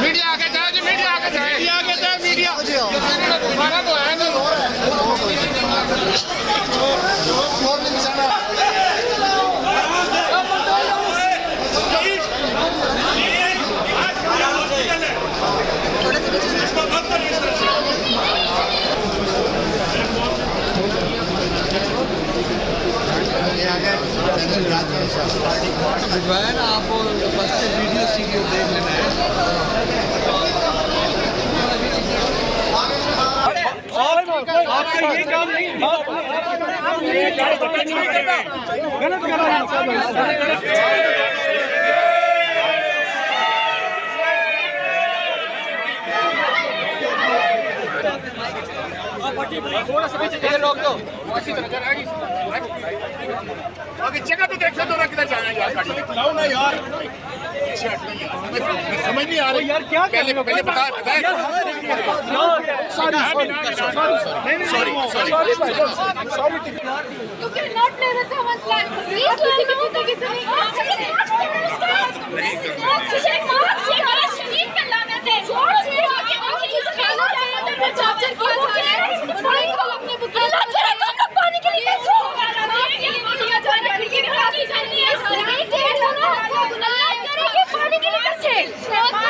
Media आगे जाए जी, media आगे जाए, मीडिया खाना तो है ना। भिजवाया ना आपको, बस से वीडियो सीडियो देख लेना है। आपका ये काम नहीं, गलत कर रहा है। थोड़ा सा पीछे रोक दो, अच्छी तरह आगे जगह तो देखो तो किधर जाना है यार, लाओ ना यार, समझ नहीं आ रही यार, क्या पहले बता। Sorry You cannot play with someone's life. Please किसी की जिंदगी से नहीं। शरीफ में लानत है। पानी के लिए पानी के लिए